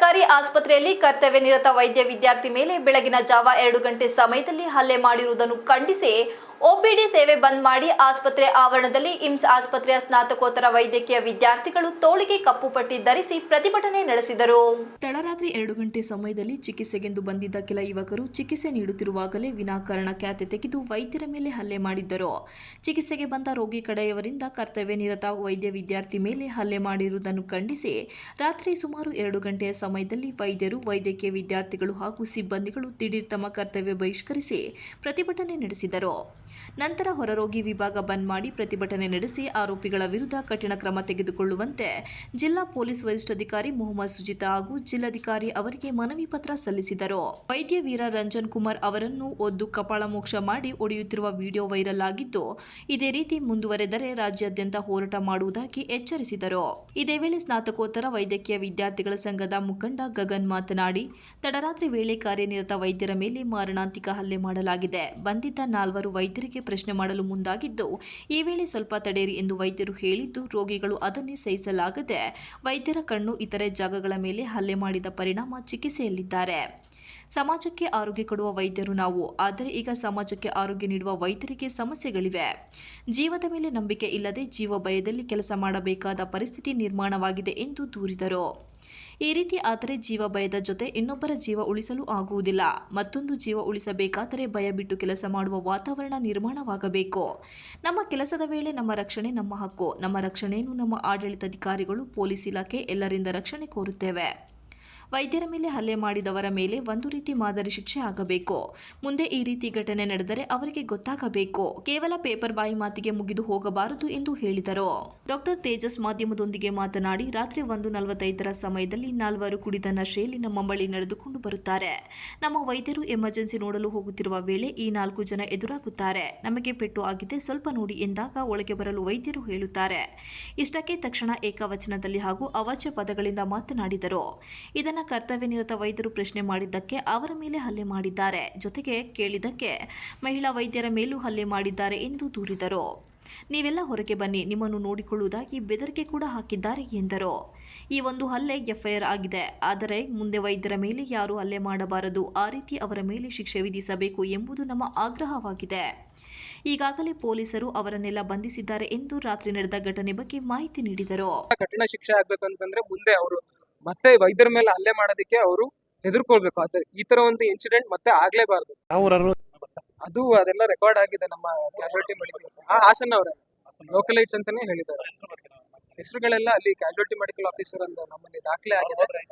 ಸರ್ಕಾರಿ ಆಸ್ಪತ್ರೆಯಲ್ಲಿ ಕರ್ತವ್ಯ ನಿರತ ವೈದ್ಯ ವಿದ್ಯಾರ್ಥಿ ಮೇಲೆ ಬೆಳಗಿನ ಜಾವ 2 ಗಂಟೆ ಸಮಯದಲ್ಲಿ ಹಲ್ಲೆ ಮಾಡಿರುವುದನ್ನು ಖಂಡಿಸಿ ಒಪಿಡಿ ಸೇವೆ ಬಂದ್ ಮಾಡಿ ಆಸ್ಪತ್ರೆ ಆವರಣದಲ್ಲಿ ಇಮ್ಸ್ ಆಸ್ಪತ್ರೆಯ ಸ್ನಾತಕೋತ್ತರ ವೈದ್ಯಕೀಯ ವಿದ್ಯಾರ್ಥಿಗಳು ತೋಳಿಗೆ ಕಪ್ಪು ಪಟ್ಟಿ ಧರಿಸಿ ಪ್ರತಿಭಟನೆ ನಡೆಸಿದರು. ತಡರಾತ್ರಿ 2 ಗಂಟೆ ಸಮಯದಲ್ಲಿ ಚಿಕಿತ್ಸೆಗೆಂದು ಬಂದಿದ್ದ ಕೆಲ ಯುವಕರು ಚಿಕಿತ್ಸೆ ನೀಡುತ್ತಿರುವಾಗಲೇ ವಿನಾಕಾರಣ ಕ್ಯಾತೆ ತೆಗೆದು ವೈದ್ಯರ ಮೇಲೆ ಹಲ್ಲೆ ಮಾಡಿದ್ದರು. ಚಿಕಿತ್ಸೆಗೆ ಬಂದ ರೋಗಿ ಕಡೆಯವರಿಂದ ಕರ್ತವ್ಯ ನಿರತ ವೈದ್ಯ ವಿದ್ಯಾರ್ಥಿ ಮೇಲೆ ಹಲ್ಲೆ ಮಾಡಿರುವುದನ್ನು ಖಂಡಿಸಿ ರಾತ್ರಿ ಸುಮಾರು 2 ಗಂಟೆಯ ಸಮಯದಲ್ಲಿ ವೈದ್ಯರು, ವೈದ್ಯಕೀಯ ವಿದ್ಯಾರ್ಥಿಗಳು ಹಾಗೂ ಸಿಬ್ಬಂದಿಗಳು ದಿಢೀರ್ ತಮ್ಮ ಕರ್ತವ್ಯ ಬಹಿಷ್ಕರಿಸಿ ಪ್ರತಿಭಟನೆ ನಡೆಸಿದರು. ನಂತರ ಹೊರರೋಗಿ ವಿಭಾಗ ಬಂದ್ ಮಾಡಿ ಪ್ರತಿಭಟನೆ ನಡೆಸಿ ಆರೋಪಿಗಳ ವಿರುದ್ಧ ಕಠಿಣ ಕ್ರಮ ತೆಗೆದುಕೊಳ್ಳುವಂತೆ ಜಿಲ್ಲಾ ಪೊಲೀಸ್ ವರಿಷ್ಠಾಧಿಕಾರಿ ಮೊಹಮ್ಮದ್ ಸುಜಿತಾ ಹಾಗೂ ಜಿಲ್ಲಾಧಿಕಾರಿ ಅವರಿಗೆ ಮನವಿ ಪತ್ರ ಸಲ್ಲಿಸಿದರು. ವೈದ್ಯ ವೀರ ರಂಜನ್ ಕುಮಾರ್ ಅವರನ್ನು ಒದ್ದು ಕಪಾಳ ಮೋಕ್ಷ ಮಾಡಿ ಒಡೆಯುತ್ತಿರುವ ವಿಡಿಯೋ ವೈರಲ್ ಆಗಿದ್ದು, ಇದೇ ರೀತಿ ಮುಂದುವರೆದರೆ ರಾಜ್ಯಾದ್ಯಂತ ಹೋರಾಟ ಮಾಡುವುದಾಗಿ ಎಚ್ಚರಿಸಿದರು. ಇದೇ ವೇಳೆ ಸ್ನಾತಕೋತ್ತರ ವೈದ್ಯಕೀಯ ವಿದ್ಯಾರ್ಥಿಗಳ ಸಂಘದ ಮುಖಂಡ ಗಗನ್ ಮಾತನಾಡಿ, ತಡರಾತ್ರಿ ವೇಳೆ ಕಾರ್ಯನಿರತ ವೈದ್ಯರ ಮೇಲೆ ಮಾರಣಾಂತಿಕ ಹಲ್ಲೆ ಮಾಡಲಾಗಿದೆ. ಬಂದಿದ್ದ 4 ವೈದ್ಯರಿಗೆ ಪ್ರಶ್ನೆ ಮಾಡಲು ಮುಂದಾಗಿದ್ದು, ಈ ವೇಳೆ ಸ್ವಲ್ಪ ತಡೆಯಿರಿ ಎಂದು ವೈದ್ಯರು ಹೇಳಿದ್ದು, ರೋಗಿಗಳು ಅದನ್ನೇ ಸಹಿಸಲಾಗದೆ ವೈದ್ಯರ ಕಣ್ಣು ಇತರೆ ಜಾಗಗಳ ಮೇಲೆ ಹಲ್ಲೆ ಮಾಡಿದ ಪರಿಣಾಮ ಚಿಕಿತ್ಸೆಯಲ್ಲಿದ್ದಾರೆ. ಸಮಾಜಕ್ಕೆ ಆರೋಗ್ಯ ಕೊಡುವ ವೈದ್ಯರು ನಾವು, ಆದರೆ ಈಗ ಸಮಾಜಕ್ಕೆ ಆರೋಗ್ಯ ನೀಡುವ ವೈದ್ಯರಿಗೆ ಸಮಸ್ಯೆಗಳಿವೆ. ಜೀವದ ಮೇಲೆ ನಂಬಿಕೆ ಇಲ್ಲದೆ ಜೀವ ಭಯದಲ್ಲಿ ಕೆಲಸ ಮಾಡಬೇಕಾದ ಪರಿಸ್ಥಿತಿ ನಿರ್ಮಾಣವಾಗಿದೆ ಎಂದು ದೂರಿದರು. ಈ ರೀತಿ ಆದರೆ ಜೀವ ಭಯದ ಜೊತೆ ಇನ್ನೊಬ್ಬರ ಜೀವ ಉಳಿಸಲು ಆಗುವುದಿಲ್ಲ. ಮತ್ತೊಂದು ಜೀವ ಉಳಿಸಬೇಕಾದರೆ ಭಯ ಬಿಟ್ಟು ಕೆಲಸ ಮಾಡುವ ವಾತಾವರಣ ನಿರ್ಮಾಣವಾಗಬೇಕು. ನಮ್ಮ ಕೆಲಸದ ವೇಳೆ ನಮ್ಮ ರಕ್ಷಣೆ ನಮ್ಮ ಹಕ್ಕು. ನಮ್ಮ ರಕ್ಷಣೆಯನ್ನು ನಮ್ಮ ಆಡಳಿತಾಧಿಕಾರಿಗಳು, ಪೊಲೀಸ್ ಇಲಾಖೆ ಎಲ್ಲರಿಂದ ರಕ್ಷಣೆ ಕೋರುತ್ತೇವೆ. ವೈದ್ಯರ ಮೇಲೆ ಹಲ್ಲೆ ಮಾಡಿದವರ ಮೇಲೆ ಒಂದು ರೀತಿ ಮಾದರಿ ಶಿಕ್ಷೆ ಆಗಬೇಕು. ಮುಂದೆ ಈ ರೀತಿ ಘಟನೆ ನಡೆದರೆ ಅವರಿಗೆ ಗೊತ್ತಾಗಬೇಕು. ಕೇವಲ ಪೇಪರ್ ಬಾಯಿ ಮಾತಿಗೆ ಮುಗಿದು ಹೋಗಬಾರದು ಎಂದು ಹೇಳಿದರು. ಡಾಕ್ಟರ್ ತೇಜಸ್ ಮಾಧ್ಯಮದೊಂದಿಗೆ ಮಾತನಾಡಿ, ರಾತ್ರಿ 1:45 ಸಮಯದಲ್ಲಿ 4 ಕುಡಿದ ನಶೆಯಲ್ಲಿ ನಮ್ಮ ಬಳಿ ನಡೆದುಕೊಂಡು ಬರುತ್ತಾರೆ. ನಮ್ಮ ವೈದ್ಯರು ಎಮರ್ಜೆನ್ಸಿ ನೋಡಲು ಹೋಗುತ್ತಿರುವ ವೇಳೆ ಈ 4 ಜನ ಎದುರಾಗುತ್ತಾರೆ. ನಮಗೆ ಪೆಟ್ಟು ಆಗಿದೆ, ಸ್ವಲ್ಪ ನೋಡಿ ಎಂದಾಗ ಒಳಗೆ ಬರಲು ವೈದ್ಯರು ಹೇಳುತ್ತಾರೆ. ಇಷ್ಟಕ್ಕೆ ತಕ್ಷಣ ಏಕವಚನದಲ್ಲಿ ಹಾಗೂ ಅವಾಚ್ಯ ಪದಗಳಿಂದ ಮಾತನಾಡಿದರು. ಇದನ್ನು ಕರ್ತವ್ಯ ನಿರತ ವೈದ್ಯರು ಪ್ರಶ್ನೆ ಮಾಡಿದ್ದಕ್ಕೆ ಅವರ ಮೇಲೆ ಹಲ್ಲೆ ಮಾಡಿದ್ದಾರೆ. ಜೊತೆಗೆ ಕೇಳಿದ್ದಕ್ಕೆ ಮಹಿಳಾ ವೈದ್ಯರ ಮೇಲೂ ಹಲ್ಲೆ ಮಾಡಿದ್ದಾರೆ ಎಂದು ದೂರಿದರು. ನೀವೆಲ್ಲ ಹೊರಗೆ ಬನ್ನಿ, ನಿಮ್ಮನ್ನು ನೋಡಿಕೊಳ್ಳುವುದಾಗಿ ಬೆದರಿಕೆ ಕೂಡ ಹಾಕಿದ್ದಾರೆ ಎಂದರು. ಈ ಒಂದು ಹಲ್ಲೆ ಎಫ್ಐಆರ್ ಆಗಿದೆ. ಆದರೆ ಮುಂದೆ ವೈದ್ಯರ ಮೇಲೆ ಯಾರೂ ಹಲ್ಲೆ ಮಾಡಬಾರದು. ಆ ರೀತಿ ಅವರ ಮೇಲೆ ಶಿಕ್ಷೆ ವಿಧಿಸಬೇಕು ಎಂಬುದು ನಮ್ಮ ಆಗ್ರಹವಾಗಿದೆ. ಈಗಾಗಲೇ ಪೊಲೀಸರು ಅವರನ್ನೆಲ್ಲ ಬಂಧಿಸಿದ್ದಾರೆ ಎಂದು ರಾತ್ರಿ ನಡೆದ ಘಟನೆ ಬಗ್ಗೆ ಮಾಹಿತಿ ನೀಡಿದರು. ಕಠಿಣ ಶಿಕ್ಷೆ ಆಗ್ಬೇಕು ಅಂತಂದ್ರೆ ಮುಂದೆ ಅವರು ಮತ್ತೆ ವೈದ್ಯರ ಮೇಲೆ ಹಲ್ಲೆ ಮಾಡೋದಕ್ಕೆ ಅವರು ಹೆದರ್ಕೊಳ್ಬೇಕು. ಈ ತರ ಒಂದು ಇನ್ಸಿಡೆಂಟ್ ಮತ್ತೆ ಆಗ್ಲೇಬಾರ್ದು. ಅದು ಅದೆಲ್ಲ ರೆಕಾರ್ಡ್ ಆಗಿದೆ ನಮ್ಮ ಕ್ಯಾಶುಯಾಲಿಟಿ ಮೆಡಿಕಲ್ ಹಾಸನ್ ಅವರ ಲೋಕಲೈಟ್ಸ್ ಅಂತಾನೆ ಹೇಳಿದ್ದಾರೆ. ಹೆಸರುಗಳೆಲ್ಲ ಅಲ್ಲಿ ಕ್ಯಾಶುಯಾಲಿಟಿ ಮೆಡಿಕಲ್ ಆಫೀಸರ್ ಅಂತ ನಮ್ಮಲ್ಲಿ ದಾಖಲೆ ಆಗಿದೆ.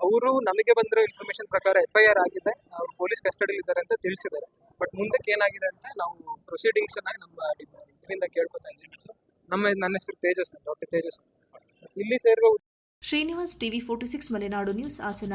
ಅವರು ನಮಗೆ ಬಂದಿರೋ ಇನ್ಫಾರ್ಮೇಶನ್ ಪ್ರಕಾರ FIR ಆಗಿದೆ, ಅವ್ರು ಪೊಲೀಸ್ ಕಸ್ಟಡಿಯಲ್ಲಿ ಇದ್ದಾರೆ ಅಂತ ತಿಳಿಸಿದ್ದಾರೆ. ಬಟ್ ಮುಂದಕ್ಕೆ ಏನಾಗಿದೆ ಅಂತ ನಾವು ಪ್ರೊಸೀಡಿಂಗ್ಸ್ ಅನ್ನ ನಮ್ಮ ಇದರಿಂದ ಕೇಳ್ಕೊತಾ ಇದ್ದೀವಿ. ನನ್ನ ಹೆಸರು ತೇಜಸ್, ಡಾಕ್ಟರ್ ತೇಜಸ್. ಇಲ್ಲಿ ಸೇರಿರೋ ಶ್ರೀನಿವಾಸ್, TV 46 ಮಲೆನಾಡು ನ್ಯೂಸ್, ಹಾಸನ.